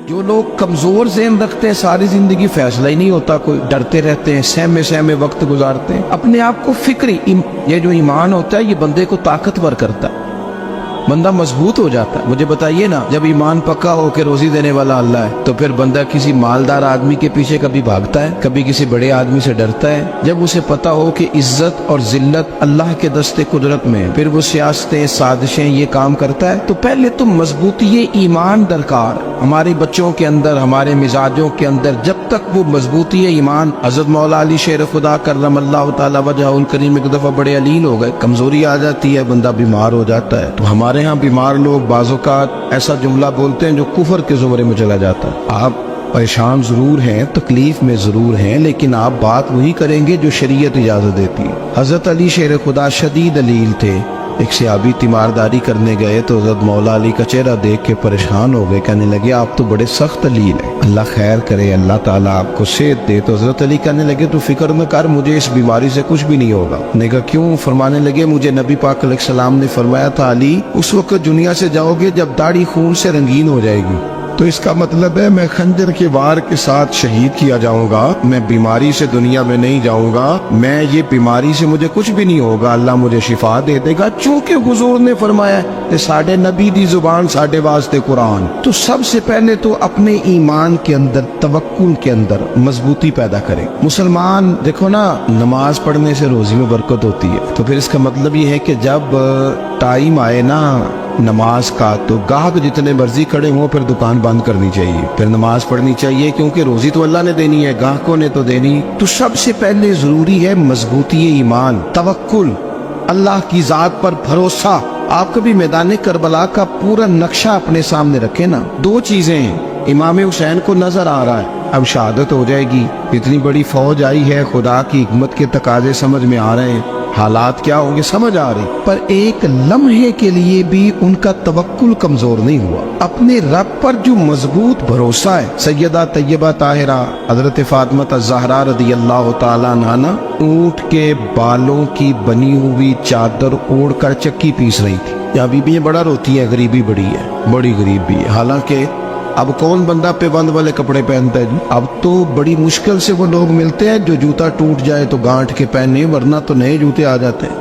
جو لوگ کمزور ذہن رکھتے ہیں ساری زندگی فیصلہ ہی نہیں ہوتا کوئی، ڈرتے رہتے ہیں، سہمے سہمے وقت گزارتے ہیں اپنے آپ کو فکری یہ جو ایمان ہوتا ہے یہ بندے کو طاقتور کرتا ہے، بندہ مضبوط ہو جاتا ہے۔ مجھے بتائیے نا، جب ایمان پکا ہو کہ روزی دینے والا اللہ ہے تو پھر بندہ کسی مالدار آدمی کے پیچھے کبھی بھاگتا ہے، کبھی کسی بڑے آدمی سے ڈرتا ہے؟ جب اسے پتا ہو کہ عزت اور ذلت اللہ کے دستے قدرت میں ہے، پھر وہ سیاستیں سازشیں یہ کام کرتا ہے۔ تو پہلے تو مضبوطی ایمان درکار ہمارے بچوں کے اندر، ہمارے مزاجوں کے اندر، جب تک وہ مضبوطی ایمان۔ حضرت مولا علی شیر خدا کرم اللہ تعالی وجہہ الکریم ایک دفعہ بڑے علیل ہو گئے، کمزوری آ جاتی ہے، بندہ بیمار ہو جاتا ہے۔ تو ہمارے ہاں بیمار لوگ بعض اوقات ایسا جملہ بولتے ہیں جو کفر کے زمرے میں چلا جاتا ہے۔ آپ پریشان ضرور ہیں، تکلیف میں ضرور ہیں، لیکن آپ بات وہی کریں گے جو شریعت اجازت دیتی ہے۔ حضرت علی شیر خدا شدید علیل تھے، ایک صحابی تیمارداری کرنے گئے تو حضرت مولا علی کا چہرہ دیکھ کے پریشان ہو گئے، کہنے لگے آپ تو بڑے سخت علیل ہیں، اللہ خیر کرے، اللہ تعالیٰ آپ کو صحت دے۔ تو حضرت علی کہنے لگے تو فکر نہ کر، مجھے اس بیماری سے کچھ بھی نہیں ہوگا۔ نے کہا کیوں؟ فرمانے لگے مجھے نبی پاک علیہ السلام نے فرمایا تھا علی اس وقت دنیا سے جاؤ گے جب داڑھی خون سے رنگین ہو جائے گی، تو اس کا مطلب ہے میں خنجر کے وار کے ساتھ شہید کیا جاؤں گا، میں بیماری سے دنیا میں نہیں جاؤں گا، میں یہ بیماری سے مجھے کچھ بھی نہیں ہوگا، اللہ مجھے شفا دے دے گا، چونکہ حضور نے فرمایا کہ ساڈے نبی دی زبان ساڈے واسطے قرآن۔ تو سب سے پہلے تو اپنے ایمان کے اندر، توکل کے اندر مضبوطی پیدا کرے۔ مسلمان دیکھو نا، نماز پڑھنے سے روزی میں برکت ہوتی ہے، تو پھر اس کا مطلب یہ ہے کہ جب ٹائم آئے نا نماز کا تو گاہک جتنے مرضی کھڑے ہوں پھر دکان بند کرنی چاہیے، پھر نماز پڑھنی چاہیے، کیونکہ روزی تو اللہ نے دینی ہے، گاہکوں نے تو دینی۔ تو سب سے پہلے ضروری ہے مضبوطی ایمان، توکل، اللہ کی ذات پر بھروسہ۔ آپ کبھی میدان کربلا کا پورا نقشہ اپنے سامنے رکھیں نا، دو چیزیں ہیں، امام حسین کو نظر آ رہا ہے اب شہادت ہو جائے گی، اتنی بڑی فوج آئی ہے، خدا کی حکمت کے تقاضے سمجھ میں آ رہے ہیں، حالات کیا ہوں گے سمجھ آ رہی، پر ایک لمحے کے لیے بھی ان کا توکل کمزور نہیں ہوا۔ اپنے رب پر جو مضبوط بھروسہ ہے، سیدہ طیبہ طاہرہ حضرت فاطمہ الزہرا رضی اللہ تعالیٰ عنہا اونٹ کے بالوں کی بنی ہوئی چادر اوڑھ کر چکی پیس رہی تھی۔ یہاں بیویاں بڑا روتی ہیں، غریبی بڑی ہے، بڑی غریب بھی ہے، حالانکہ اب کون بندہ پیبند والے کپڑے پہنتا ہے جی؟ اب تو بڑی مشکل سے وہ لوگ ملتے ہیں جو جوتا ٹوٹ جائے تو گانٹھ کے پہنے، ورنہ تو نئے جوتے آ جاتے ہیں۔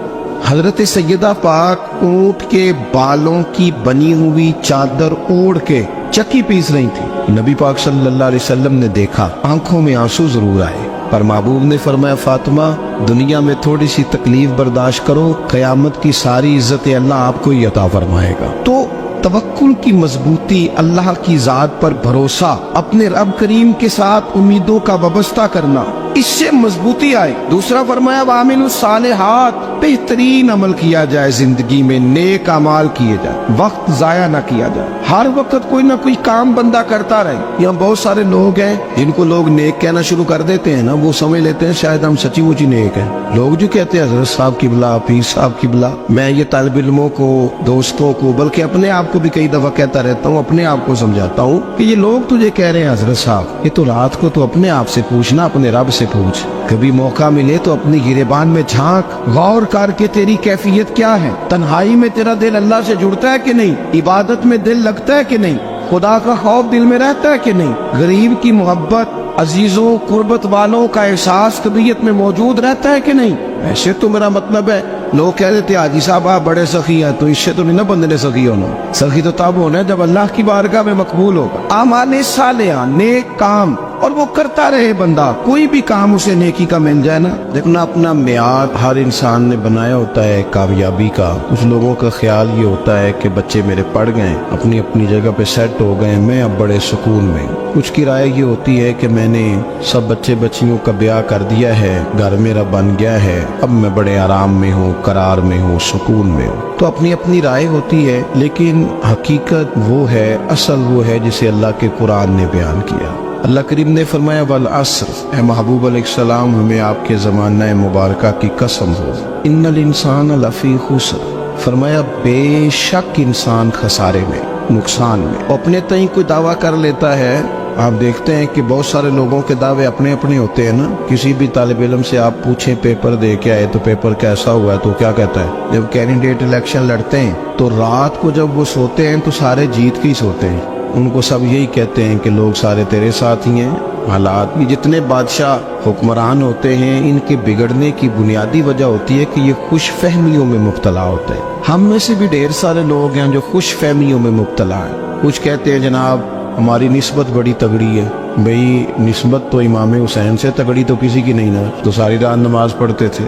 حضرت سیدہ پاک اونٹ کے بالوں کی بنی ہوئی چادر اوڑھ کے چکی پیس رہی تھی۔ نبی پاک صلی اللہ علیہ وسلم نے دیکھا، آنکھوں میں آنسو ضرور آئے، پر محبوب نے فرمایا فاطمہ دنیا میں تھوڑی سی تکلیف برداشت کرو، قیامت کی ساری عزت اللہ آپ کو ہی عطا فرمائے گا۔ تو توکل کی مضبوطی، اللہ کی ذات پر بھروسہ، اپنے رب کریم کے ساتھ امیدوں کا وابستہ کرنا، اس سے مضبوطی آئے۔ دوسرا فرمایا وَعَمِلُوا الصَّالِحَاتِ، بہترین عمل کیا جائے زندگی میں، نیک اعمال کیے جائے، وقت ضائع نہ کیا جائے، ہر وقت کوئی نہ کوئی کام بندہ کرتا رہے۔ یہاں بہت سارے لوگ ہیں جن کو لوگ نیک کہنا شروع کر دیتے ہیں نا، وہ سمجھ لیتے ہیں شاید ہم سچی مچی نیک ہیں۔ لوگ جو کہتے ہیں حضرت صاحب کی بلا، پیر صاحب کی بلا، میں یہ طالب علموں کو، دوستوں کو، بلکہ اپنے آپ کو بھی کئی دفعہ کہتا رہتا ہوں، اپنے آپ کو سمجھاتا ہوں کہ یہ لوگ تجھے کہہ رہے ہیں حضرت صاحب، یہ تو رات کو تو اپنے آپ سے پوچھنا، اپنے رب سے پوچھ، کبھی موقع ملے تو اپنی گریبان میں جھانک، غور کر کے تیری کیفیت کیا ہے، تنہائی میں تیرا دل اللہ سے جڑتا ہے کہ نہیں، عبادت میں دل لگتا ہے کہ نہیں، خدا کا خوف دل میں رہتا ہے کہ نہیں، غریب کی محبت، عزیزوں قربت والوں کا احساس طبیعت میں موجود رہتا ہے کہ نہیں۔ ایسے تو میرا مطلب ہے لوگ کہہ دیتے حاجی صاحب آپ بڑے سخی ہیں، تو اس سے تو نہیں نا بندے نے سخی ہونا، سخی تو تب ہونا ہے جب اللہ کی بارگاہ میں مقبول ہوگا۔ اعمال صالحہ، نیک کام، اور وہ کرتا رہے بندہ، کوئی بھی کام اسے نیکی کا مل جائے نا۔ دیکھنا اپنا معیار ہر انسان نے بنایا ہوتا ہے کامیابی کا۔ کچھ لوگوں کا خیال یہ ہوتا ہے کہ بچے میرے پڑھ گئے، اپنی اپنی جگہ پہ سیٹ ہو گئے، میں اب بڑے سکون میں۔ کچھ کی رائے یہ ہوتی ہے کہ میں نے سب بچے بچیوں کا بیاہ کر دیا ہے، گھر میرا بن گیا ہے، اب میں بڑے آرام میں ہوں، قرار میں ہوں، سکون میں ہوں۔ تو اپنی اپنی رائے ہوتی ہے، لیکن حقیقت وہ ہے، اصل وہ ہے جسے اللہ کے قرآن نے بیان کیا۔ اللہ کریم نے فرمایا والعصر، اے محبوب علیہ السلام ہمیں آپ کے زمانہ مبارکہ کی قسم ہو، ان الانسان لفی خسر، فرمایا بے شک انسان خسارے میں، نقصان میں۔ اپنے تئیں کوئی دعویٰ کر لیتا ہے، آپ دیکھتے ہیں کہ بہت سارے لوگوں کے دعوے اپنے اپنے ہوتے ہیں نا۔ کسی بھی طالب علم سے آپ پوچھیں پیپر دے کے آئے تو پیپر کیسا ہوا ہے، تو کیا کہتا ہے؟ جب کینڈیڈیٹ الیکشن لڑتے ہیں تو رات کو جب وہ سوتے ہیں تو سارے جیت کے ہی سوتے ہیں، ان کو سب یہی کہتے ہیں کہ لوگ سارے تیرے ساتھ ہی ہیں. حالات یہ جتنے بادشاہ حکمران ہوتے ہیں ان کے بگڑنے کی بنیادی وجہ ہوتی ہے کہ یہ خوش فہمیوں میں مبتلا ہوتے ہیں. ہم میں سے بھی ڈھیر سارے لوگ ہیں جو خوش فہمیوں میں مبتلا ہیں. کچھ کہتے ہیں جناب ہماری نسبت بڑی تگڑی ہے. بھئی نسبت تو امام حسین سے تگڑی تو کسی کی نہیں نا. تو ساری رات نماز پڑھتے تھے,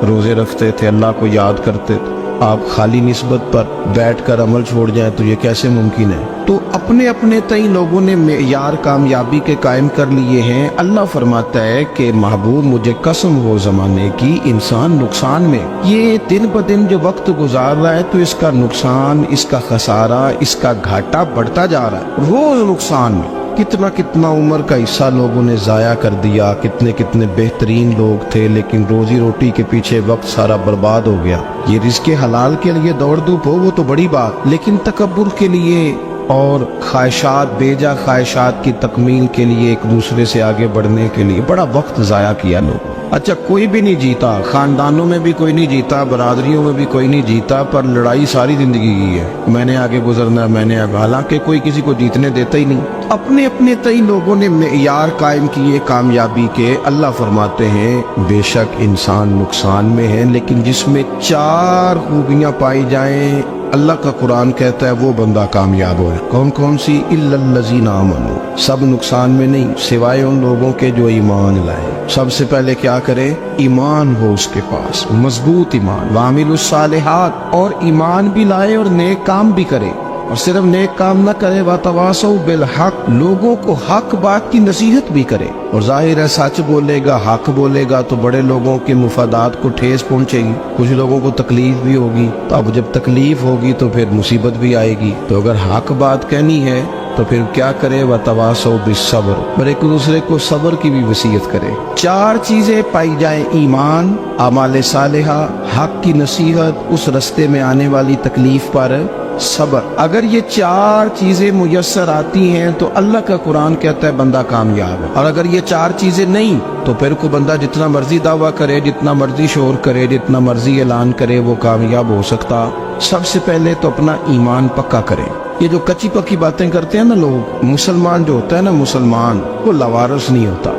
روزے رکھتے تھے, اللہ کو یاد کرتے تھے. آپ خالی نسبت پر بیٹھ کر عمل چھوڑ جائیں تو یہ کیسے ممکن ہے؟ تو اپنے اپنے تئیں لوگوں نے معیار کامیابی کے قائم کر لیے ہیں. اللہ فرماتا ہے کہ محبوب مجھے قسم ہو زمانے کی انسان نقصان میں. یہ دن بدن جو وقت گزار رہا ہے تو اس کا نقصان, اس کا خسارہ, اس کا گھاٹا بڑھتا جا رہا ہے روز نقصان میں. کتنا کتنا عمر کا حصہ لوگوں نے ضائع کر دیا. کتنے کتنے بہترین لوگ تھے لیکن روزی روٹی کے پیچھے وقت سارا برباد ہو گیا. یہ رزق حلال کے لیے دوڑ دھوپ ہو وہ تو بڑی بات, لیکن تکبر کے لیے اور خواہشات, بیجا خواہشات کی تکمیل کے لیے, ایک دوسرے سے آگے بڑھنے کے لیے بڑا وقت ضائع کیا لوگوں. اچھا کوئی بھی نہیں جیتا, خاندانوں میں بھی کوئی نہیں جیتا, برادریوں میں بھی کوئی نہیں جیتا, پر لڑائی ساری زندگی کی ہے. میں نے آگے گزرنا, میں نے آگے, حالانکہ کوئی کسی کو جیتنے دیتا ہی نہیں. اپنے اپنے تئی لوگوں نے معیار قائم کیے کامیابی کے. اللہ فرماتے ہیں بے شک انسان نقصان میں ہے لیکن جس میں 4 خوبیاں پائی جائیں اللہ کا قرآن کہتا ہے وہ بندہ کامیاب ہو. کون کون سی؟ الا الذین آمنوا. سب نقصان میں نہیں سوائے ان لوگوں کے جو ایمان لائے. سب سے پہلے کیا کرے؟ ایمان ہو اس کے پاس, مضبوط ایمان. وعملوا الصالحات, اور ایمان بھی لائے اور نیک کام بھی کرے. اور صرف نیک کام نہ کرے, وتواصوا بالحق, لوگوں کو حق بات کی نصیحت بھی کرے. اور ظاہر ہے سچ بولے گا, حق بولے گا تو بڑے لوگوں کے مفادات کو ٹھیس پہنچے گی, کچھ لوگوں کو تکلیف بھی ہوگی. تو اب جب تکلیف ہوگی تو پھر مصیبت بھی آئے گی. تو اگر حق بات کہنی ہے تو پھر کیا کرے؟ وتواصوا بالصبر, اور ایک دوسرے کو صبر کی بھی وصیت کرے. 4 چیزیں پائی جائیں, ایمان, اعمال صالحہ, حق کی نصیحت, اس رستے میں آنے والی تکلیف پر صبر. اگر یہ 4 چیزیں میسر آتی ہیں تو اللہ کا قرآن کہتا ہے بندہ کامیاب ہے. اور اگر یہ 4 چیزیں نہیں تو پھر کو بندہ جتنا مرضی دعویٰ کرے, جتنا مرضی شور کرے, جتنا مرضی اعلان کرے, وہ کامیاب ہو سکتا. سب سے پہلے تو اپنا ایمان پکا کرے. یہ جو کچی پکی باتیں کرتے ہیں نا لوگ, مسلمان جو ہوتا ہے نا, مسلمان وہ لاوارث نہیں ہوتا,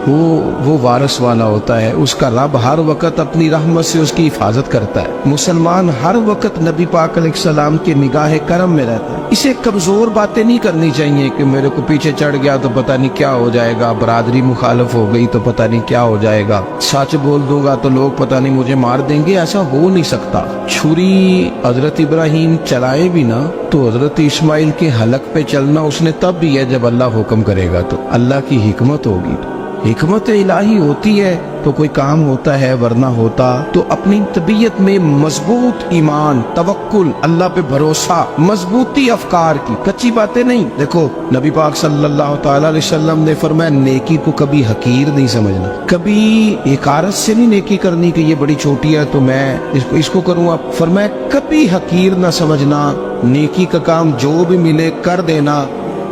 وہ وارث والا ہوتا ہے. اس کا رب ہر وقت اپنی رحمت سے اس کی حفاظت کرتا ہے. مسلمان ہر وقت نبی پاک علیہ السلام کے نگاہ کرم میں رہتا ہے. اسے کمزور باتیں نہیں کرنی چاہیے کہ میرے کو پیچھے چڑھ گیا تو پتہ نہیں کیا ہو جائے گا, برادری مخالف ہو گئی تو پتہ نہیں کیا ہو جائے گا, سچ بول دوں گا تو لوگ پتہ نہیں مجھے مار دیں گے. ایسا ہو نہیں سکتا. چھری حضرت ابراہیم چلائے بھی نا تو حضرت اسماعیل کے حلق پہ چلنا اس نے تب بھی ہے جب اللہ حکم کرے گا. تو اللہ کی حکمت ہوگی, حکمت الہی ہوتی ہے تو کوئی کام ہوتا ہے, ورنہ ہوتا. تو اپنی طبیعت میں مضبوط ایمان, توکل, اللہ پہ بھروسہ, مضبوطی افکار کی, کچی باتیں نہیں. دیکھو نبی پاک صلی اللہ تعالی علیہ وسلم نے فرمایا نیکی کو کبھی حقیر نہیں سمجھنا, کبھی حقارت سے نہیں نیکی کرنی کہ یہ بڑی چھوٹی ہے تو میں اس کو کروں. اب فرمایا کبھی حقیر نہ سمجھنا, نیکی کا کام جو بھی ملے کر دینا.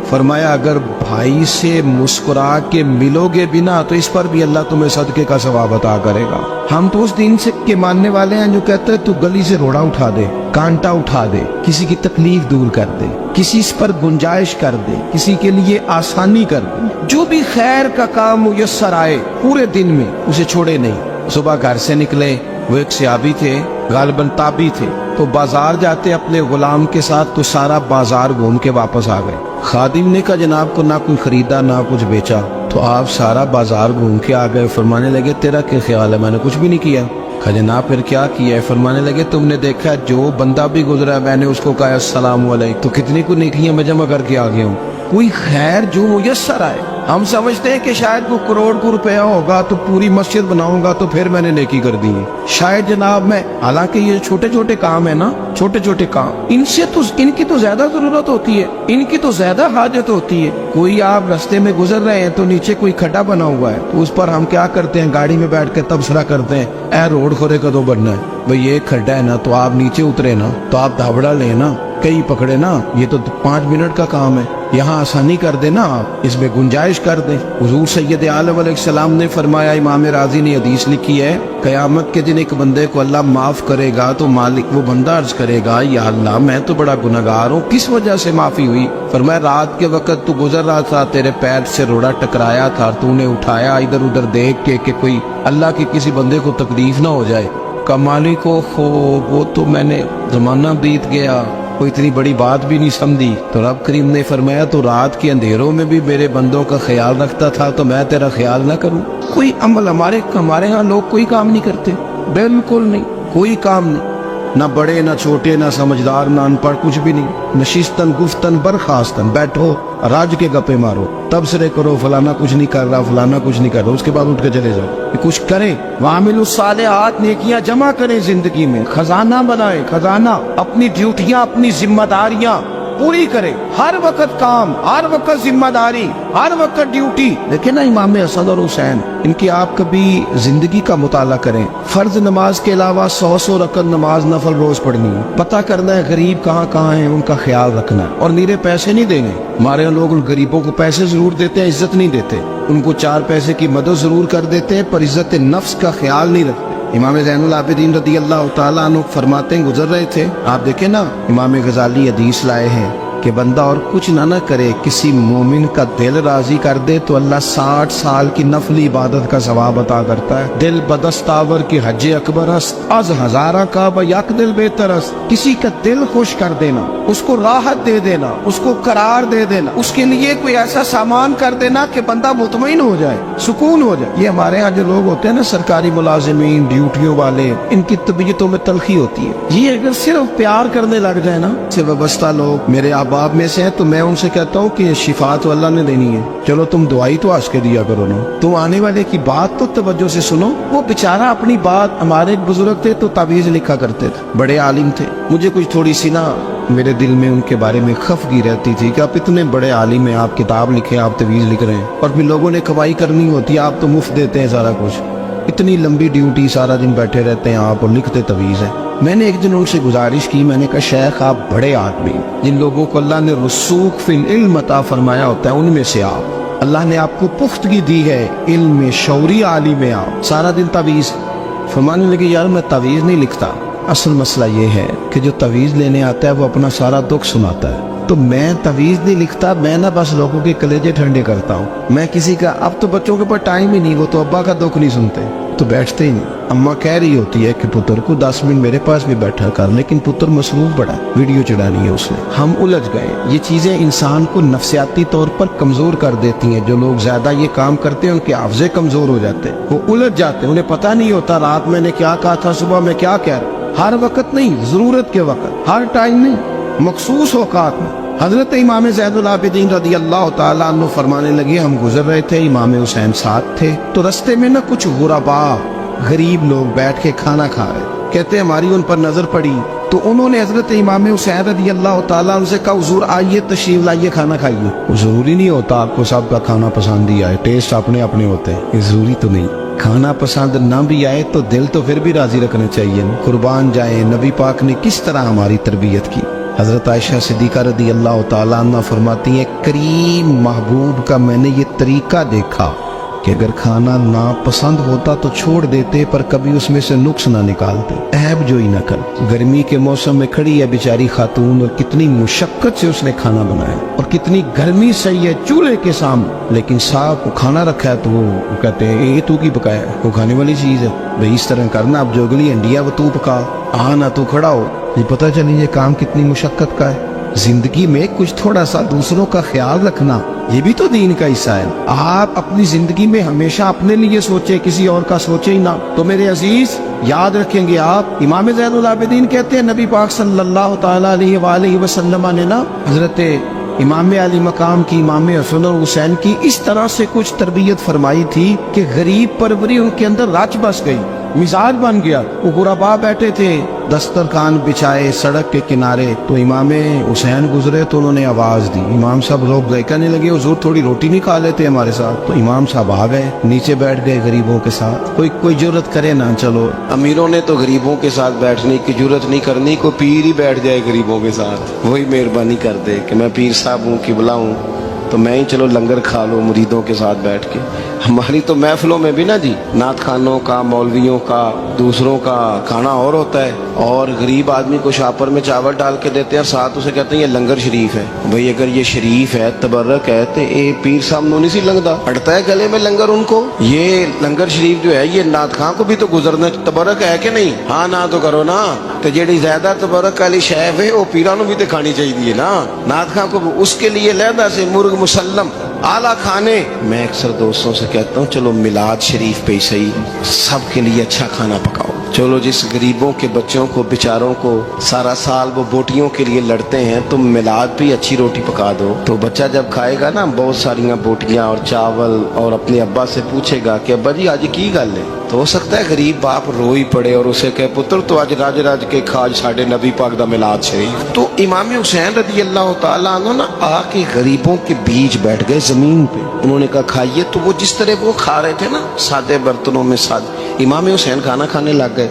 فرمایا اگر بھائی سے مسکرا کے ملو گے بنا تو اس پر بھی اللہ تمہیں صدقے کا ثواب عطا کرے گا. ہم تو اس دین سے کے ماننے والے ہیں جو کہتے ہیں تو گلی سے روڑا اٹھا دے, کانٹا اٹھا دے, کسی کی تکلیف دور کر دے, کسی اس پر گنجائش کر دے, کسی کے لیے آسانی کر دے. جو بھی خیر کا کام میسر آئے پورے دن میں اسے چھوڑے نہیں. صبح گھر سے نکلے, وہ ایک صحابی تھے, غالباً تابعی تھے, تو بازار جاتے اپنے غلام کے ساتھ تو سارا بازار گھوم کے واپس آ گئے. خادم نے کہا جناب کو نہ کوئی خریدا نہ کچھ بیچا. تو آپ سارا بازار گھوم کے آ گئے. فرمانے لگے تیرا کیا خیال ہے؟ میں نے کچھ بھی نہیں کیا. کہا جناب پھر کیا کیا ہے؟ فرمانے لگے تم نے دیکھا جو بندہ بھی گزرا میں نے اس کو کہا السلام علیکم, تو کتنی کو نیکیاں میں جمع کر کے آ گیا ہوں. کوئی خیر جو میسر آئے. ہم سمجھتے ہیں کہ شاید کو کروڑ کو روپیہ ہوگا تو پوری مسجد بناؤں گا تو پھر میں نے نیکی کر دی ہے. شاید جناب میں, حالانکہ یہ چھوٹے چھوٹے کام ہے نا, چھوٹے چھوٹے کام, ان کی تو زیادہ ضرورت ہوتی ہے, ان کی تو زیادہ حاجت ہوتی ہے. کوئی آپ رستے میں گزر رہے ہیں تو نیچے کوئی کھڈا بنا ہوا ہے تو اس پر ہم کیا کرتے ہیں, گاڑی میں بیٹھ کے تبصرہ کرتے ہیں اے روڈ کھورے کدو بننا ہے. بھئی یہ کھڈا ہے نا تو آپ نیچے اترے نا, تو آپ دھابڑا لیں نا, کئی پکڑے نا, یہ تو 5 منٹ کا کام ہے. यहाँ आसानी कर देना, आप इसमें गुंजाइश कर दें। हुजूर सैयद आलम अलैहिस्सलाम ने फरमाया, इमाम राजी ने हदीस लिखी है, कयामत के दिन एक बंदे को अल्लाह माफ करेगा तो मालिक वो बंदा अर्ज करेगा, या अल्लाह मैं तो बड़ा गुनहगार हूँ, किस वजह से माफी हुई? फरमाया, रात के वक्त तू गुजर रहा था, तेरे पैर से रोड़ा टकराया था, तूने उठाया इधर उधर देख के कि कोई अल्लाह के किसी बंदे को तकलीफ ना हो जाए। का मालिक को वो तो मैंने जमाना बीत गया, कोई इतनी बड़ी बात भी नहीं समझी। तो रब करीम ने फरमाया, तो रात के अंधेरों में भी मेरे बंदों का ख्याल रखता था, तो मैं तेरा ख्याल ना करूं? कोई अमल हमारे यहाँ लोग कोई काम नहीं करते, बिल्कुल नहीं, कोई काम नहीं, ना बड़े ना छोटे ना समझदार ना अनपढ़, कुछ भी नहीं। नशिस्तन गुफ्तन बर्खास्तन, बैठो राज के गप्पे मारो, तबसरे करो, फलाना कुछ नहीं कर रहा, फलाना कुछ नहीं कर रहा, उसके बाद उठ के चले जाओ। कुछ करे, वामिलुस सालिहात, नेकियां जमा करें जिंदगी में, खजाना बनाए, खजाना, अपनी ड्यूटियां अपनी जिम्मेदारियां पूरी करे, हर वक्त काम, हर वक्त जिम्मेदारी, हर वक्त ड्यूटी। देखे ना इमाम हसन और हुसैन, इनकी आप कभी जिंदगी का मुताला करें, फर्ज नमाज के अलावा 100 रकत नमाज नफल रोज पढ़नी है, पता करना है गरीब कहाँ कहाँ है, उनका ख्याल रखना है, और नीरे पैसे नहीं देने। हमारे यहाँ लोग उन गरीबों को पैसे जरूर देते हैं, इज्जत नहीं देते, उनको 4 पैसे की मदद जरूर कर देते हैं, पर इज्जत नफ्स का ख्याल नहीं रखते। इमाम ज़ैनुल आबिदीन रदी अल्लाह ताला अन्हु फरमाते हैं, गुजर रहे थे, आप देखें ना, इमाम गजाली हदीस लाए हैं कि बंदा और कुछ ना करे, किसी मोमिन का दिल राजी कर दे तो अल्लाह 60 साल की नफली इबादत का सवाब अता करता है। दिल बदस्तावर की हज अकबर अज हजारा का बयक दिल बेतरस, किसी का दिल खुश कर देना, उसको राहत दे देना, उसको करार दे देना, उसके लिए कोई ऐसा सामान कर देना कि बंदा मुतमईन हो जाए, सुकून हो जाए। ये हमारे यहाँ जो लोग होते हैं ना, सरकारी मुलाजिमीन, ड्यूटियों वाले, इनकी तबीयतों में तलखी होती है। ये अगर सिर्फ प्यार करने लग जाए ना, से वाबस्ता लोग मेरे बाप में से है, तो मैं उनसे कहता हूँ कि शिफा तो अल्लाह ने देनी है, चलो तुम दुआई तो आज के दिया करो ना, तुम आने वाले की बात तो तवज्जो से सुनो। वो बेचारा अपनी बात, हमारे एक बुजुर्ग थे तो तावीज लिखा करते थे, बड़े आलिम थे, मुझे कुछ थोड़ी सी ना मेरे दिल में उनके बारे में खफगी रहती थी कि आप इतने बड़े आलिम हैं, आप किताब लिखे, आप तवीज लिख रहे हैं, और फिर लोगों ने कमाई करनी होती है, आप तो मुफ्त देते हैं सारा कुछ, इतनी लंबी ड्यूटी, सारा दिन बैठे रहते हैं आप और लिखते तवीज है। मैंने एक दिन उनसे गुजारिश की, मैंने कहा शेख आप बड़े आदमी, जिन लोगों को अल्लाह ने रसूख फिल इल्म अता फरमाया होता है, उनमें से आप, अल्लाह ने आपको पुख्तगी दी है इल्म में, शौरी आलिम में, आप सारा दिन तवीज। फरमाने लगे, यार मैं तवीज नहीं लिखता, असल मसला ये है कि जो तवीज लेने आता है वो अपना सारा दुख सुनाता है, तो मैं तवीज नहीं लिखता, मैं ना बस लोगों के कलेजे ठंडे करता हूँ। मैं किसी का, अब तो बच्चों के पास टाइम ही नहीं, वो तो अब्बा का दुख नहीं सुनते, तो बैठते ही नहीं। अम्मा कह रही होती है कि पुत्र को 10 मिनट मेरे पास भी बैठा कर, लेकिन पुत्र मसरूफ बड़ा, वीडियो चढ़ानी है उसने, हम उलझ गए। ये चीजें इंसान को नफ्सियाती तौर पर कमजोर कर देती हैं। जो लोग ज्यादा ये काम करते हैं उनके हाफजे कमजोर हो जाते हैं, वो उलझ जाते हैं, उन्हें पता नहीं होता रात मैंने क्या कहा था, सुबह में क्या कह रहा। हर वक्त नहीं, जरूरत के वक्त, हर टाइम नहीं, मखसूस औकात में। हजरत इमाम ज़ैनुल आबिदीन रदी अल्लाह ताला अन्हु फरमाने लगे, हम गुजर रहे थे, इमाम हुसैन साथ थे, तो रास्ते में ना कुछ गुरबा, गरीब लोग बैठ के खाना खा रहे, कहते हमारी उन पर नजर पड़ी, तो उन्होंने हजरत इमाम हुसैन रदी अल्लाह ताला उनसे कहा, हुजूर आइए तशरीफ लाइए, खाना खाइए। जरूरी नहीं होता आपको सबका खाना पसंद ही आए, टेस्ट अपने अपने होते हैं, ये जरूरी तो नहीं। खाना पसंद ना भी आए तो दिल तो फिर भी राजी रखने चाहिए। कुर्बान जाए, नबी पाक ने किस तरह हमारी तरबियत की। हजरत आयशा सिद्दीका रदी अल्लाह ताला अन्हा फरमाती है, करीम महबूब का मैंने ये तरीका देखा कि अगर खाना ना पसंद होता तो छोड़ देते, पर कभी उसमें से नुक्स ना निकालते, ऐब जो ही ना कर। गर्मी के मौसम में खड़ी है बेचारी खातून, और कितनी मुशक्कत से उसने खाना बनाया, और कितनी गर्मी सही है चूल्हे के सामने, लेकिन साहब को खाना रखा है तो वो कहते हैं ये तू की पकाया है, वो खाने वाली चीज है भाई, इस तरह करना, अब जो अगली हंडिया वो तू पका, ना तू खड़ा हो, ये पता चली ये काम कितनी मुशक्कत का है। जिंदगी में कुछ थोड़ा सा दूसरों का ख्याल रखना, ये भी तो दीन का हिस्सा है। आप अपनी जिंदगी में हमेशा अपने लिए सोचे, किसी और का सोचे ही ना। तो मेरे अजीज याद रखेंगे आप, इमाम ज़ैनुल आबिदीन कहते हैं, नबी पाक सल्लल्लाहु तआला अलैहि वसल्लम ने ना हजरत इमाम अली मकाम की, इमाम हसन और हुसैन की इस तरह से कुछ तरबियत फरमाई थी कि गरीब परवरी उनके अंदर राज बस गई। मिजाज बन गया। वो गुरबा बैठे थे दस्तरखान बिछाए सड़क के किनारे, तो इमाम हुसैन गुजरे तो उन्होंने आवाज दी। इमाम साहब लोग कहने लगे हुजूर थोड़ी रोटी नहीं खा लेते हमारे साथ। तो इमाम साहब आ गए, नीचे बैठ गए गरीबों के साथ। कोई जुर्रत करे ना, चलो अमीरों ने तो गरीबों के साथ बैठने की जुर्रत नहीं करनी, कोई पीर ही बैठ जाए गरीबों के साथ, वही मेहरबानी कर दे कि मैं पीर साहब हूँ, किबला हूँ, तो मैं ही चलो लंगर खा लो मुरीदों के साथ बैठ के। हमारी तो महफिलों में भी ना जी, नात खानों का, मौलवियों का, दूसरों का खाना और होता है, और गरीब आदमी को शापर में चावल डाल के देते हैं, साथ उसे कहते हैं ये लंगर शरीफ है। भाई अगर ये शरीफ है, तबर्रक है, तो ये पीर साहब नहीं सी लगता, अड़ता है गले में लंगर उनको। ये लंगर शरीफ जो है ये नात खां को भी तो गुजरना, तबर्रक है कि नहीं? हाँ ना तो करो ना, तो जेड़ी ज्यादा तबर्रक वाली शैफ है वो पीरा भी तो खानी चाहिए ना। नात खां को उसके लिए लहदा से मुर्ग मुसल्लम आला खाने। मैं अक्सर दोस्तों से कहता हूँ चलो मिलाद शरीफ पे ही सही सबके लिए अच्छा खाना पकाओ। चलो जिस गरीबों के बच्चों को बेचारों को सारा साल वो बोटियों के लिए लड़ते हैं, तुम मिलाद पे अच्छी रोटी पका दो, तो बच्चा जब खाएगा ना बहुत सारियां बोटियां और चावल, और अपने अब्बा से पूछेगा कि अब्बा जी आज की गल है, तो हो सकता है गरीब बाप रो ही पड़े और उसे कहे पुत्र तो आज राज राज के खाज साढ़े नबी पाक दा मिलाद शरीफ। तो इमाम हुसैन रदी अल्लाह तआला अन्हु ना आके गरीबों के बीच बैठ गए जमीन पे। उन्होंने कहा खाइए, तो वो जिस तरह वो खा रहे थे ना सादे बर्तनों में, सादे, इमाम हुसैन खाना खाने लग गए।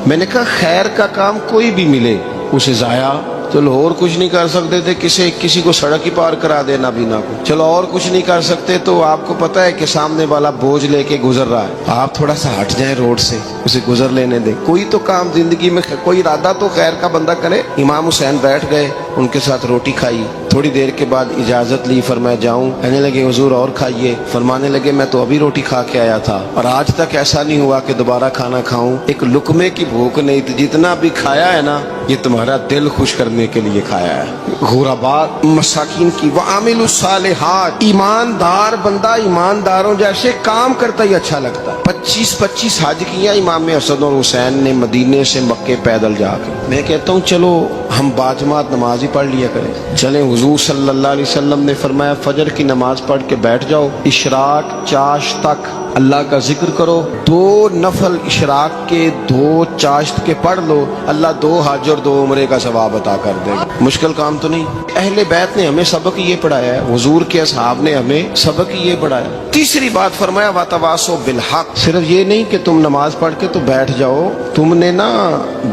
मैंने कहा खैर का काम कोई भी मिले उसे जाया, चलो और कुछ नहीं कर सकते थे, किसी को सड़क ही पार करा देना बिना को, चलो और कुछ नहीं कर सकते, तो आपको पता है कि सामने वाला बोझ लेके गुजर रहा है, आप थोड़ा सा हट जाएं रोड से, उसे गुजर लेने दें। कोई तो काम जिंदगी में, कोई इरादा तो खैर का बंदा करे। इमाम हुसैन बैठ गए, उनके साथ रोटी खाई, थोड़ी देर के बाद इजाजत ली, फरमाया जाऊं? कहने लगे हुजूर और खाइए। फरमाने लगे मैं तो अभी रोटी खा के आया था और आज तक ऐसा नहीं हुआ कि दोबारा खाना खाऊं, एक लुकमे की भूख नहीं थी, जितना भी खाया है ना ये तुम्हारा दिल खुश करने के लिए खाया है। गुरबा मसाकिन की वामिलुस सालिहात, ईमानदार बंदा ईमानदारों जैसे काम करता ही अच्छा लगता है। 25-25 हज किया इमाम हसन और हुसैन ने मदीने से मक्के पैदल जाकर। मैं कहता हूँ चलो हम बाजमात नमाज ही पढ़ लिया करें। चले, हुजूर सल्लल्लाहु अलैहि वसल्लम ने फरमाया फजर की नमाज पढ़ के बैठ जाओ, इशराक चाश तक अल्लाह का जिक्र करो, 2 नफल इशराक के 2 चाश्त के पढ़ लो, अल्लाह 2 हज और 2 उम्रे का सवाब अता कर देगा। मुश्किल काम तो नहीं। अहले बैत ने हमें सबक ये पढ़ाया है, हुजूर के असहाब ने हमें सबक ये पढ़ाया। तीसरी बात फरमाया वतवासो बिल हक, सिर्फ ये नहीं कि तुम नमाज पढ़ के तो बैठ जाओ, तुमने ना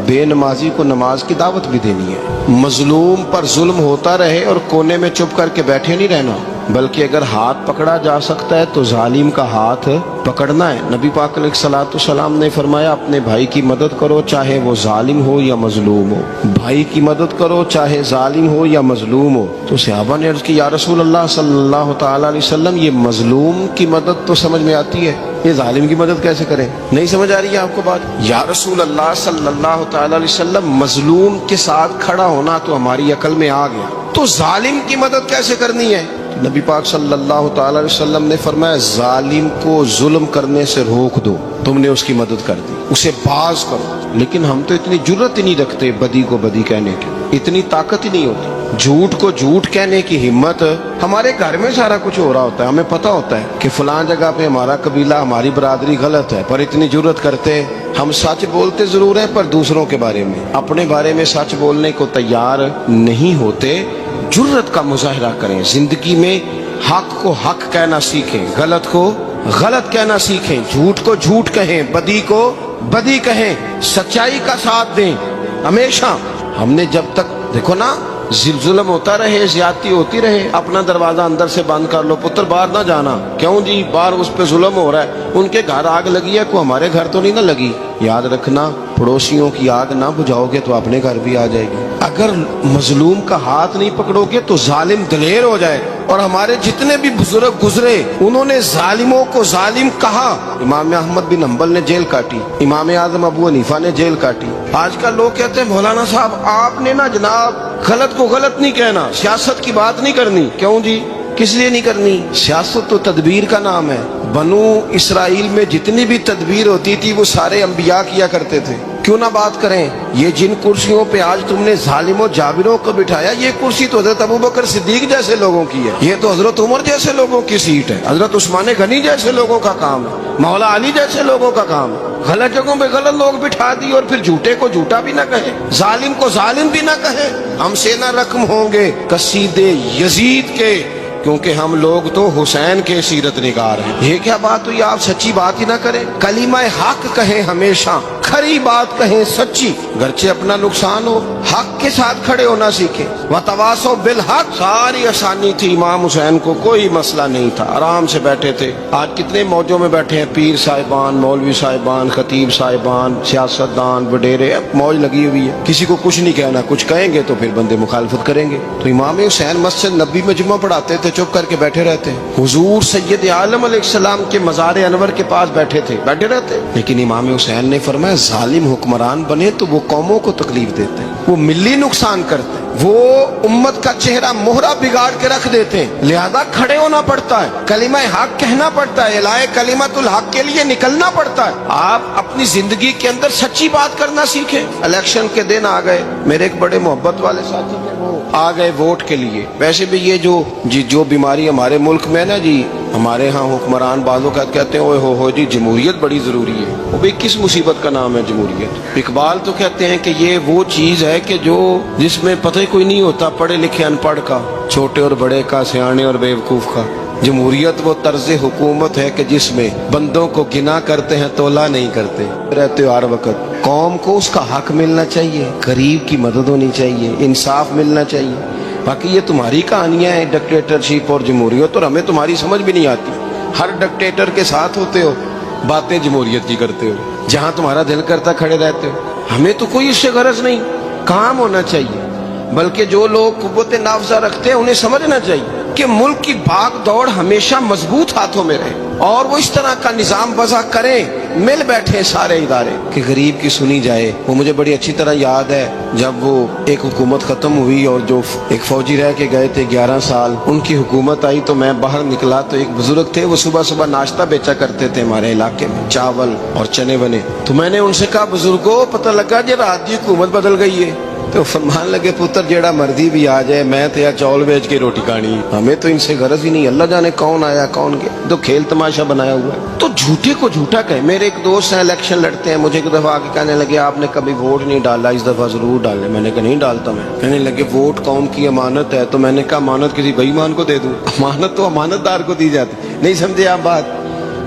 बेनमाजी को नमाज की दावत भी देनी है। मजलूम पर जुल्म होता रहे और कोने में चुप करके बैठे नहीं रहना, बल्कि अगर हाथ पकड़ा जा सकता है तो जालिम का हाथ पकड़ना है। नबी पाक अलैहिस्सलाम ने फरमाया अपने भाई की मदद करो चाहे वो जालिम हो या मजलूम हो, भाई की मदद करो चाहे जालिम हो या मजलूम हो। तो सहाबा ने अर्ज की या रसूल अल्लाह सल्लल्लाहु तआला अलैहि वसल्लम ये मजलूम की मदद तो समझ में आती है, ये जालिम की मदद कैसे करें? नहीं समझ आ रही है आपको बात? या रसूल अल्लाह सल्लल्लाहु तआला अलैहि वसल्लम मजलूम के साथ खड़ा होना तो हमारी अकल में आ गया, तो जालिम की मदद कैसे करनी है? नबी पाक सल्लल्लाहु तआला अलैहि वसल्लम ने फरमाया जालिम को जुल्म करने से रोक दो, तुमने उसकी मदद कर दी, उसे बाज करो। लेकिन हम तो इतनी जुर्रत ही नहीं रखते बदी को बदी कहने की, इतनी ताकत ही नहीं होती, झूठ को झूठ कहने की हिम्मत। हमारे घर में सारा कुछ हो रहा होता है, हमें पता होता है कि फलां जगह पे हमारा कबीला हमारी बरादरी गलत है, पर इतनी जुर्रत करते हम सच बोलते जरूर है पर दूसरों के बारे में, अपने बारे में सच बोलने को तैयार नहीं होते। जुर्रत का मुजाहरा करें, जिंदगी में हक को हक कहना सीखें, गलत को गलत कहना सीखें, झूठ को झूठ कहें, बदी को बदी कहें, सच्चाई का साथ दें हमेशा। हमने जब तक देखो ना जुल्म होता रहे, ज्यादती होती रहे, अपना दरवाजा अंदर से बंद कर लो, पुत्र बाहर ना जाना। क्यों जी? बाहर उस पे जुल्म हो रहा है, उनके घर आग लगी है, को हमारे घर तो नहीं ना लगी। याद रखना पड़ोसियों की आग ना बुझाओगे तो अपने घर भी आ जाएगी। अगर मजलूम का हाथ नहीं पकड़ोगे तो जालिम दलेर हो जाए। और हमारे जितने भी बुजुर्ग गुजरे उन्होंने जालिमों को जालिम कहा। इमाम अहमद बिन हंबल ने जेल काटी, इमाम आजम अबू हनीफा ने जेल काटी। आजकल लोग कहते हैं मौलाना साहब आपने ना जनाब गलत को गलत नहीं कहना, सियासत की बात नहीं करनी। क्यों जी? किस लिए नहीं करनी? सियासत तो तदबीर का नाम है। बनु इसराइल में जितनी भी तदबीर होती थी वो सारे अंबिया किया करते थे। क्यों ना बात करें, ये जिन कुर्सियों पे आज तुमने जालिमों जाबिरों को बिठाया, ये कुर्सी तो हजरत अबू बकर सिद्दीक जैसे लोगों की है, ये तो हजरत उमर जैसे लोगों की सीट है, हजरत उस्मान गनी जैसे लोगों का काम है, मौला अली जैसे लोगों का काम है। गलत जगहों पे गलत लोग बिठा दिए और फिर झूठे को झूठा भी ना कहे, जालिम को जालिम भी ना कहे। हमसे ना रकम होंगे कसीदे यजीद के, क्योंकि हम लोग तो हुसैन के सीरत निगार हैं। ये क्या बात हुई, आप सच्ची बात ही ना करें। कलीमा हक कहें, हमेशा खरी बात कहें, सच्ची, गरचे अपना नुकसान हो, हक के साथ खड़े होना सीखें। व तवासो बिल हक, सारी आसानी थी, इमाम हुसैन को कोई मसला नहीं था, आराम से बैठे थे। आज कितने मौजों में बैठे हैं, पीर साहिबान, मौलवी साहिबान, खतीब साहिबान, सियासतदान, वडेरे, मौज लगी हुई है। किसी को कुछ नहीं कहना, कुछ कहेंगे तो फिर बंदे मुखालफत करेंगे। तो इमाम हुसैन मस्जिद नबी में जुम्मा पढ़ाते थे, चुप करके बैठे रहते। हुजूर सैयद आलम अलैहिस्सलाम के मज़ार अनवर के पास बैठे थे, बैठे रहते। लेकिन इमाम हुसैन ने फरमाया, जालिम हुक्मरान बने तो वो कौमों को तकलीफ देते हैं, वो मिली नुकसान करते हैं, वो उम्मत का चेहरा मोहरा बिगाड़ के रख देते हैं। लिहाजा खड़े होना पड़ता है, कलिमा हक कहना पड़ता है, इलाए कलिमतुल हक के लिए निकलना पड़ता है। आप अपनी जिंदगी के अंदर सच्ची बात करना सीखें। इलेक्शन के दिन आ गए, मेरे एक बड़े मोहब्बत वाले साथी थे, वो आ गए वोट के लिए। वैसे भी ये जो बीमारी हमारे मुल्क में ना जी, हमारे यहाँ हुक्मरान बाजों का कहते हैं, ओए हो जी जमहूरियत बड़ी जरूरी है। वो भी किस मुसीबत का नाम है जमहूरियत। इकबाल तो कहते हैं कि ये वो चीज है कि जो जिसमें पता ही कोई नहीं होता, पढ़े लिखे अनपढ़ का, छोटे और बड़े का, सियाने और बेवकूफ का। जमहूरियत वो तर्ज हुकूमत है कि जिसमें बंदों को गिना करते हैं, तोला नहीं करते रहते हो हर वक्त। कौम को उसका हक मिलना चाहिए, गरीब की मदद होनी चाहिए, इंसाफ मिलना चाहिए। बाकी ये तुम्हारी कहानियां हैं डिक्टेटरशिप और जमहूरियत, और हमें तुम्हारी समझ भी नहीं आती। हर डिक्टेटर के साथ होते हो, बातें जमहूरियत की करते हो, जहां तुम्हारा दिल करता खड़े रहते हो। हमें तो कोई इससे गरज नहीं, काम होना चाहिए। बल्कि जो लोग कुव्वत नाफजा रखते हैं उन्हें समझना चाहिए कि मुल्क की भाग दौड़ हमेशा मजबूत हाथों में रहे, और वो इस तरह का निजाम वज़ा करें, मिल बैठे सारे इदारे कि गरीब की सुनी जाए। वो मुझे बड़ी अच्छी तरह याद है, जब वो एक हुकूमत खत्म हुई और जो एक फौजी रह के गए थे 11 साल, उनकी हुकूमत आई तो मैं बाहर निकला तो एक बुजुर्ग थे, वो सुबह सुबह नाश्ता बेचा करते थे हमारे इलाके में, चावल और चने बने। तो मैंने उनसे कहा, बुजुर्गो पता लगा जी रात की हुकूमत बदल गई है। तो फरमान लगे, पुत्र जेड़ा मर्जी भी आ जाए, मैं तो यार चौल बेच के रोटी खानी, हमें तो इनसे गरज ही नहीं। अल्लाह जाने कौन आया कौन गया, तो खेल तमाशा बनाया हुआ है। तो झूठे को झूठा कहे। मेरे एक दोस्त हैं, इलेक्शन लड़ते हैं, मुझे एक दफा आके कहने लगे, आपने कभी वोट नहीं डाला, इस दफा जरूर डाले। मैंने कहा नहीं डालता मैं। कहने लगे, वोट कौम की अमानत है। तो मैंने कहा, अमानत किसी बेईमान को दे दूं? अमानत तो अमानतदार को दी जाती। नहीं समझे आप बात?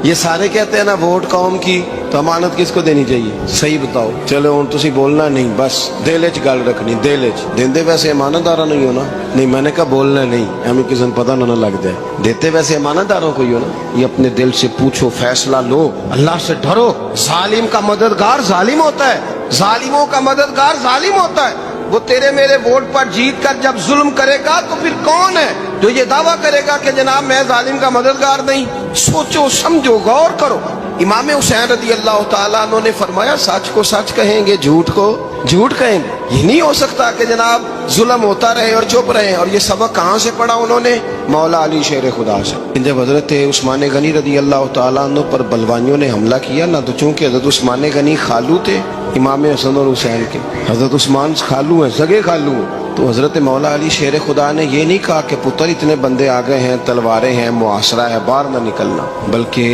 ये सारे कहते हैं ना वोट कौम की, तो अमानत किसको देनी चाहिए? सही बताओ। चलो हुण तुसी बोलना नहीं, बस दिल च गल रखनी, दिल च। देंदे वैसे अमानतदारा नहीं हो ना? नहीं, मैंने कहा बोलना नहीं, हमें किसी पता ना लग जाए। देते वैसे अमानतदारों को ही हो ना? ये अपने दिल से पूछो, फैसला लो, अल्लाह से डरो। जालिम का मददगार जालिम होता है, जालिमों का मददगार जालिम होता है। वो तेरे मेरे वोट पर जीत कर जब जुल्म करेगा तो फिर कौन है जो ये दावा करेगा कि जनाब मैं जालिम का मददगार नहीं? सोचो समझो, गौर करो। इमाम हुसैन रदी अल्लाह ताला अन्हु ने फरमाया, सच को सच कहेंगे, झूठ को झूठ कहेंगे। ये नहीं हो सकता कि जनाब जुल्म होता रहे और चुप रहे। और ये सबक कहाँ से पढ़ा उन्होंने? मौला अली शेर खुदा से। जब हजरत उस्मान गनी रदी अल्लाह ताला अन्हु पर बलवानियों ने हमला किया ना, तो चूंकि हजरत उस्मान गनी खालू थे इमाम हसन और हुसैन के, हजरत उस्मान खालू हैं, सगे खालू हैं, तो हजरत मौला अली शेर खुदा ने ये नहीं कहा कि पुत्र इतने बंदे आ गए हैं, तलवारें हैं, मुआसरा है, बाहर ना निकलना। बल्कि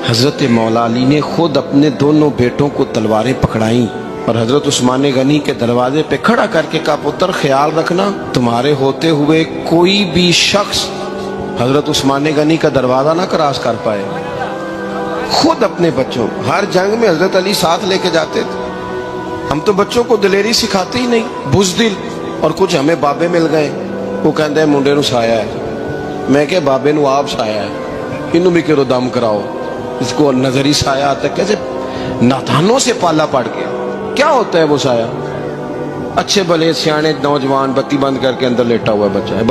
हजरत मौला अली ने खुद अपने दोनों बेटों को तलवारें पकड़ाई और हजरत उस्मान गनी के दरवाजे पे खड़ा करके कहा, पुत्र ख्याल रखना, तुम्हारे होते हुए कोई भी शख्स हजरत उस्मान गनी का दरवाजा ना क्रॉस कर पाए। खुद अपने बच्चों, हर जंग में हजरत अली साथ लेके जाते थे। हम तो बच्चों को दिलेरी सिखाते ही नहीं, बुज़दिल। और कुछ हमें बाबे मिल गए, वो कहते हैं मुंडे नू साया है। मैं क्या बाबे नू आप साया है, इनू भी करो दम कराओ, इसको नजरी साया आता। कैसे नादानों से पाला पड़ गया। क्या होता है वो साया? अच्छे भले सियाने नौजवान बत्ती बंद करके अंदर लेटा हुआ बच्चा है,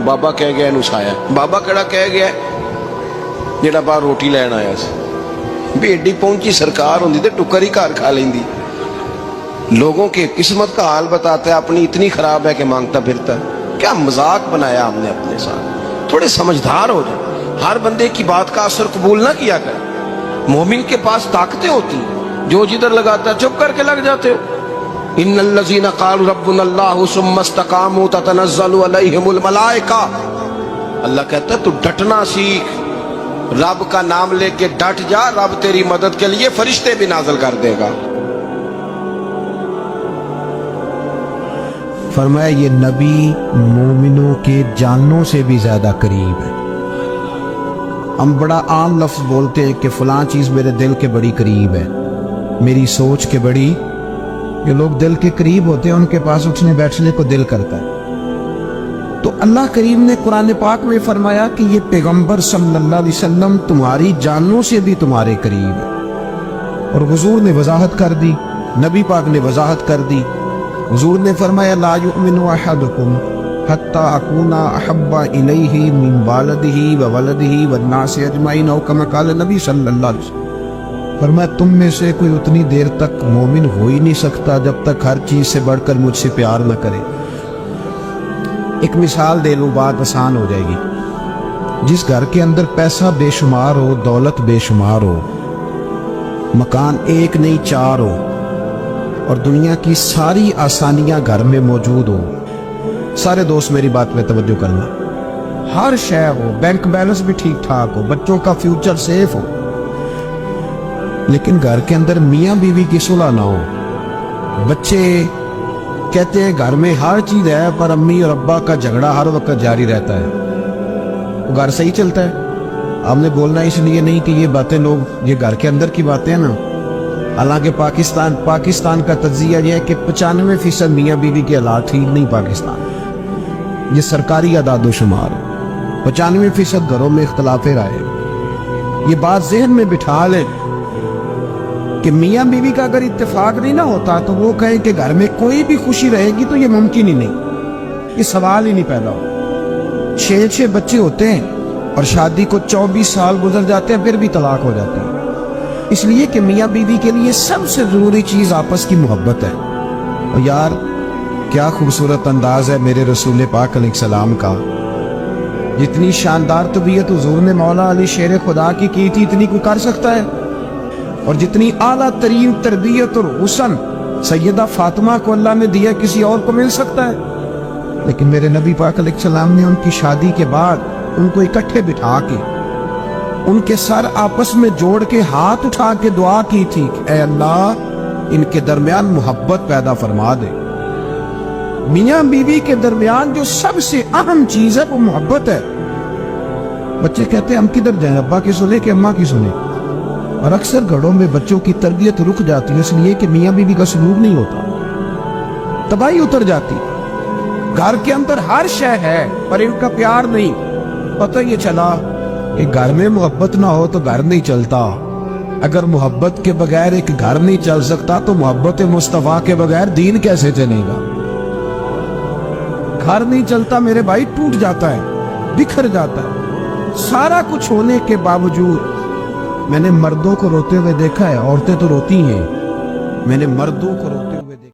बाबा कह गया इनू साया। बाबा केड़ा कह गया जेड़ा बाहर रोटी लैन आया सी। भी एडी पहुंची सरकार होंदी ते टुकर ही घर खा लेंदी। लोगों के किस्मत का हाल बताता है, अपनी इतनी खराब है कि मांगता फिरता है। क्या मजाक बनाया हमने अपने साथ। थोड़े समझदार हो जाए, हर बंदे की बात का असर कबूल ना किया कर। मोमिन के पास ताकतें होती हैं, जो जिधर लगाता है चुप करके लग जाते हो। इन्नल्लज़ीना क़ालू रब्बुनल्लाहु सुम्मा इस्तक़ामू ततनज़्ज़लु अलैहिमुल मलाइका। अल्लाह कहता है तू डटना सीख, रब का नाम लेके डट जा, रब तेरी मदद के लिए फरिश्ते भी नाज़िल कर देगा। फरमाया ये नबी मोमिनों के जानों से भी ज्यादा करीब है। हम बड़ा आम लफ्ज बोलते हैं कि फलां चीज मेरे दिल के बड़ी करीब है, मेरी सोच के बड़ी। जो लोग दिल के करीब होते हैं उनके पास उठने बैठने को दिल करता है। तो अल्लाह करीम ने कुरान पाक में फरमाया कि ये पैगंबर सल्लल्लाहु अलैहि वसल्लम तुम्हारी जानों से भी तुम्हारे करीब है। और हुजूर ने वजाहत कर दी, नबी पाक ने वजाहत कर दी। हुजूर ने फरमाया ला युमिनु अहदुकुम हत्ता अकूना अहब्बा इलैहि मिन वालिदिही व वलदिही वन्नासि अजमाइन, औ कमा क़ाल नबी सल्लल्लाहु अलैहि वसल्लम। फरमाया तुम में से कोई उतनी देर तक मोमिन हो ही नहीं सकता जब तक हर चीज से बढ़कर मुझसे प्यार न करे। एक मिसाल दे लूं, बात आसान हो जाएगी। जिस घर के अंदर पैसा बेशुमार हो, दौलत बेशुमार हो, मकान एक नहीं चार हो और दुनिया की सारी आसानियां घर में मौजूद हो, सारे दोस्त मेरी बात में तवज्जो करना, हर शय हो, बैंक बैलेंस भी ठीक ठाक हो, बच्चों का फ्यूचर सेफ हो, लेकिन घर के अंदर मियां बीवी की सुलह ना हो। बच्चे कहते हैं घर में हर चीज है पर अम्मी और अब्बा का झगड़ा हर वक्त जारी रहता है, वो घर सही चलता है? हमने बोलना इसलिए नहीं कि ये बातें लोग, ये घर के अंदर की बातें हैं ना। हालांकि पाकिस्तान का तज्जिया यह है कि 95% मियाँ बीवी के हालात ठीक नहीं पाकिस्तान, ये सरकारी आदादोशुमार है। 95% घरों में इख्तलाफ राय। ये बात जहन में बिठा ले कि मियाँ बीवी का अगर इत्तेफाक नहीं ना होता तो वो कहे कि घर में कोई भी खुशी रहेगी तो ये मुमकिन ही नहीं, ये सवाल ही नहीं पैदा हो। 6 बच्चे होते हैं और शादी को 24 साल गुजर जाते हैं, फिर भी तलाक हो जाती है। इसलिए कि मियाँ बीवी के लिए सबसे जरूरी चीज आपस की मोहब्बत है। और यार क्या खूबसूरत अंदाज है मेरे रसूल पाक अलैहिस्सलाम का। जितनी शानदार तबीयत हुजूर ने मौला अली शेर खुदा की थी, इतनी कोई कर सकता है? और जितनी आला तरीन तरबियत और हुस्न सैयदा फातिमा को अल्लाह ने दिया, किसी और को मिल सकता है? लेकिन मेरे नबी पाक अलैहिस्सलाम ने उनकी शादी के बाद उनको इकट्ठे बिठा के उनके सर आपस में जोड़ के हाथ उठा के दुआ की थी कि ऐ अल्लाह इनके दरमियान मोहब्बत पैदा फरमा दे। मियाँ बीवी के दरमियान जो सबसे अहम चीज है वो मोहब्बत है। बच्चे कहते हैं हम किधर जाएं, अब्बा की सुने कि अम्मा की सुने? और अक्सर घरों में बच्चों की तरबियत रुक जाती है इसलिए कि मियाँ बीवी का सलूक नहीं होता, तबाही उतर जाती। घर के अंदर हर शय है पर इनका प्यार नहीं। पता ये चला कि घर में मोहब्बत ना हो तो घर नहीं चलता। अगर मोहब्बत के बगैर एक घर नहीं चल सकता तो मोहब्बत मुस्तफा के बगैर दीन कैसे चलेगा? घर नहीं चलता मेरे भाई, टूट जाता है, बिखर जाता है। सारा कुछ होने के बावजूद मैंने मर्दों को रोते हुए देखा है, औरतें तो रोती हैं, मैंने मर्दों को रोते हुए देखा।